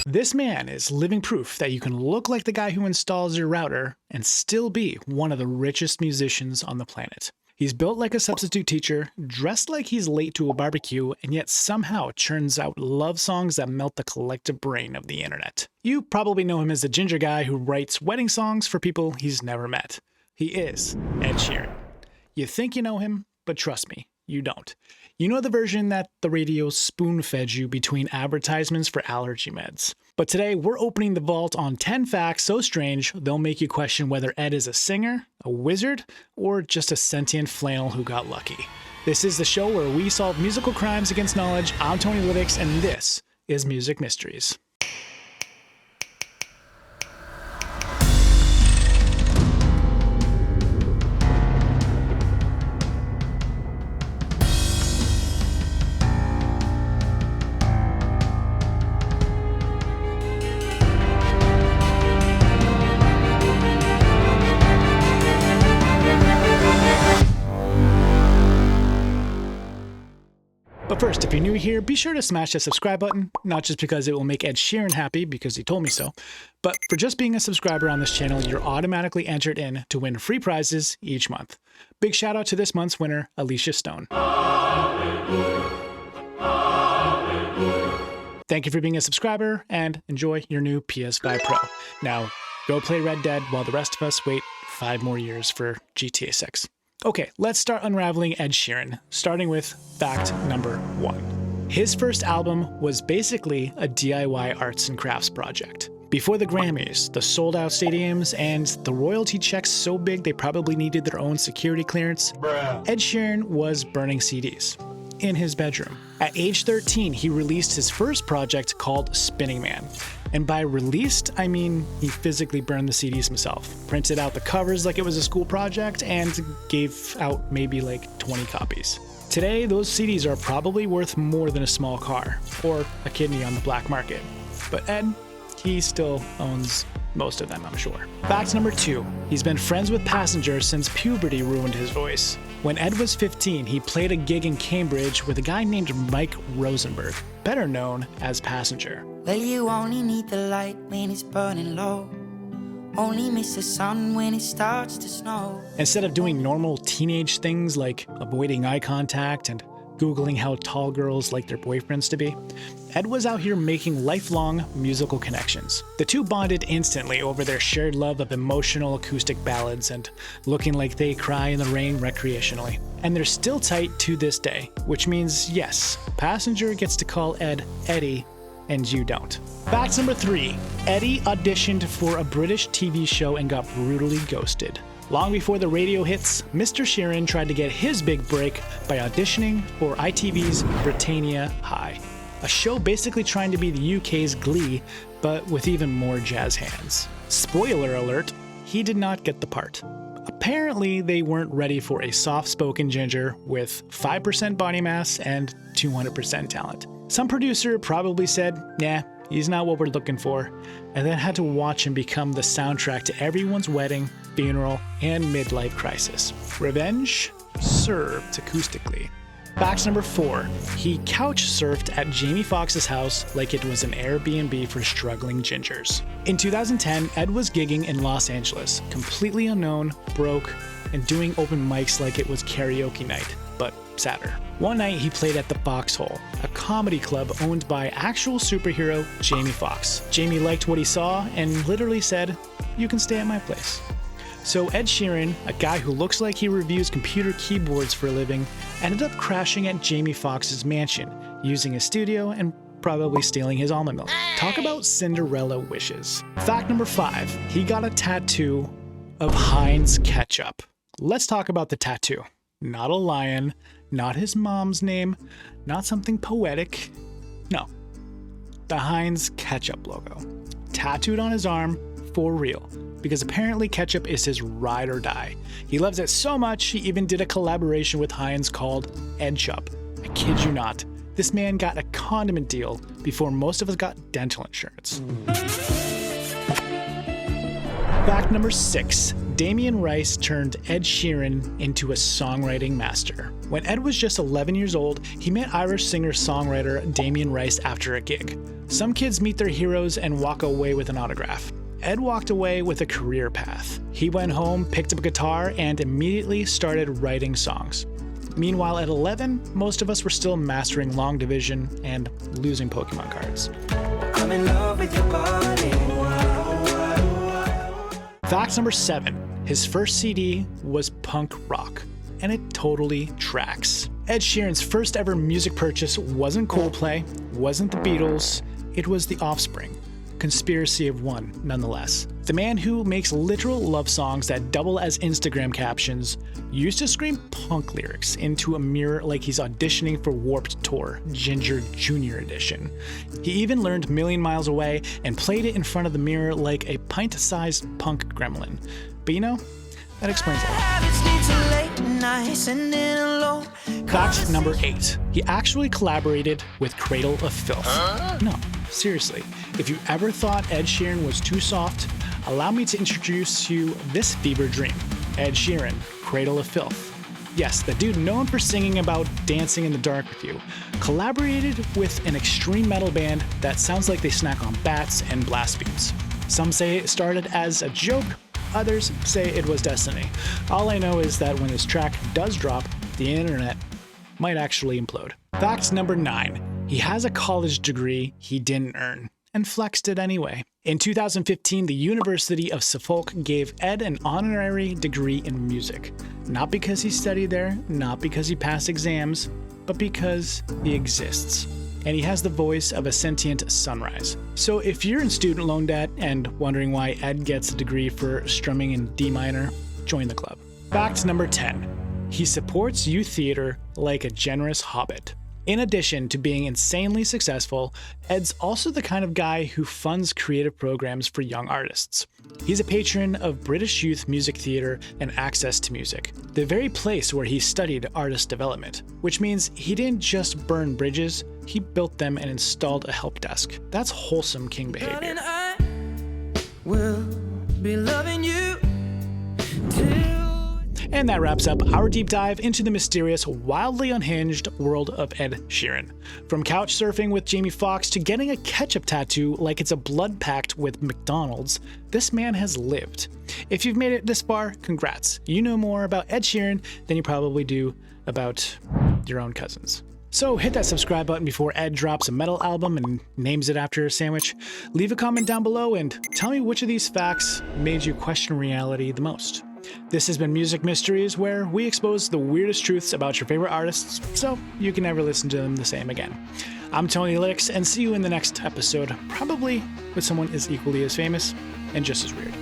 This man is living proof that you can look like the guy who installs your router and still be one of the richest musicians on the planet. He's built like a substitute teacher, dressed like he's late to a barbecue, and yet somehow churns out love songs that melt the collective brain of the internet. You probably know him as the ginger guy who writes wedding songs for people he's never met. He is Ed Sheeran. You think you know him, but trust me, you don't. You know the version that the radio spoon-fed you between advertisements for allergy meds. But today, we're opening the vault on 10 facts so strange, they'll make you question whether Ed is a singer, a wizard, or just a sentient flannel who got lucky. This is the show where we solve musical crimes against knowledge. I'm Tonylytics, and this is Music Mysteries. But first, if you're new here, be sure to smash the subscribe button, not just because it will make Ed Sheeran happy because he told me so, but for just being a subscriber on this channel, you're automatically entered in to win free prizes each month. Big shout out to this month's winner, Alicia Stone. Thank you for being a subscriber and enjoy your new PS5 Pro. Now, go play Red Dead while the rest of us wait 5 more years for GTA 6. Okay, let's start unraveling Ed Sheeran, starting with fact number 1. His first album was basically a DIY arts and crafts project. Before the Grammys, the sold-out stadiums, and the royalty checks so big they probably needed their own security clearance, Ed Sheeran was burning CDs in his bedroom. At age 13, he released his first project called Spinning Man. And by released, I mean he physically burned the CDs himself, printed out the covers like it was a school project, and gave out maybe like 20 copies. Today, those CDs are probably worth more than a small car, or a kidney on the black market. But Ed, he still owns most of them, I'm sure. Fact number 2, he's been friends with Passenger since puberty ruined his voice. When Ed was 15, he played a gig in Cambridge with a guy named Mike Rosenberg, better known as Passenger. Well, you only need the light when it's burning low. Only miss the sun when it starts to snow. Instead of doing normal teenage things like avoiding eye contact and Googling how tall girls like their boyfriends to be, Ed was out here making lifelong musical connections. The two bonded instantly over their shared love of emotional acoustic ballads and looking like they cry in the rain recreationally. And they're still tight to this day, which means yes, Passenger gets to call Ed Eddie, and you don't. Fact number 3, Eddie auditioned for a British TV show and got brutally ghosted. Long before the radio hits, Mr. Sheeran tried to get his big break by auditioning for ITV's Britannia High, a show basically trying to be the UK's Glee, but with even more jazz hands. Spoiler alert, he did not get the part. Apparently, they weren't ready for a soft-spoken ginger with 5% body mass and 200% talent. Some producer probably said, nah, he's not what we're looking for, and then had to watch him become the soundtrack to everyone's wedding, funeral, and midlife crisis. Revenge served acoustically. Fact number 4, he couch surfed at Jamie Foxx's house like it was an Airbnb for struggling gingers. In 2010, Ed was gigging in Los Angeles, completely unknown, broke, and doing open mics like it was karaoke night, but sadder. One night he played at the Foxhole, a comedy club owned by actual superhero Jamie Foxx. Jamie liked what he saw and literally said, "You can stay at my place." So Ed Sheeran, a guy who looks like he reviews computer keyboards for a living, ended up crashing at Jamie Foxx's mansion, using his studio and probably stealing his almond milk. Talk about Cinderella wishes. Fact number 5, he got a tattoo of Heinz Ketchup. Let's talk about the tattoo. Not a lion, not his mom's name, not something poetic. No, the Heinz Ketchup logo. Tattooed on his arm, for real. Because apparently ketchup is his ride or die. He loves it so much, he even did a collaboration with Heinz called Ketchup. I kid you not. This man got a condiment deal before most of us got dental insurance. Fact number 6, Damien Rice turned Ed Sheeran into a songwriting master. When Ed was just 11 years old, he met Irish singer-songwriter Damien Rice after a gig. Some kids meet their heroes and walk away with an autograph. Ed walked away with a career path. He went home, picked up a guitar, and immediately started writing songs. Meanwhile, at 11, most of us were still mastering long division and losing Pokemon cards. I'm in love with your body. Fact number 7. His first CD was punk rock, and it totally tracks. Ed Sheeran's first ever music purchase wasn't Coldplay, wasn't the Beatles, it was The Offspring. Conspiracy of one, nonetheless. The man who makes literal love songs that double as Instagram captions used to scream punk lyrics into a mirror like he's auditioning for Warped Tour, Ginger Junior Edition. He even learned Million Miles Away and played it in front of the mirror like a pint-sized punk gremlin. But you know, that explains a lot. Fact number 8. He actually collaborated with Cradle of Filth. No, seriously, if you ever thought Ed Sheeran was too soft, allow me to introduce you this fever dream. Ed Sheeran, Cradle of Filth. Yes, the dude known for singing about dancing in the dark with you, collaborated with an extreme metal band that sounds like they snack on bats and blasphemes. Some say it started as a joke, others say it was destiny. All I know is that when this track does drop, the internet might actually implode. Fact number 9. He has a college degree he didn't earn, and flexed it anyway. In 2015, the University of Suffolk gave Ed an honorary degree in music. Not because he studied there, not because he passed exams, but because he exists. And he has the voice of a sentient sunrise. So if you're in student loan debt and wondering why Ed gets a degree for strumming in D minor, join the club. Fact number 10. He supports youth theater like a generous hobbit. In addition to being insanely successful, Ed's also the kind of guy who funds creative programs for young artists. He's a patron of British Youth Music Theatre and Access to Music, the very place where he studied artist development, which means he didn't just burn bridges, he built them and installed a help desk. That's wholesome king behavior. Darling, I will be loving you till. And that wraps up our deep dive into the mysterious, wildly unhinged world of Ed Sheeran. From couch surfing with Jamie Foxx to getting a ketchup tattoo like it's a blood pact with McDonald's, this man has lived. If you've made it this far, congrats. You know more about Ed Sheeran than you probably do about your own cousins. So hit that subscribe button before Ed drops a metal album and names it after a sandwich. Leave a comment down below and tell me which of these facts made you question reality the most. This has been Music Mysteries, where we expose the weirdest truths about your favorite artists, so you can never listen to them the same again. I'm Tonylytics, and see you in the next episode, probably with someone as equally as famous and just as weird.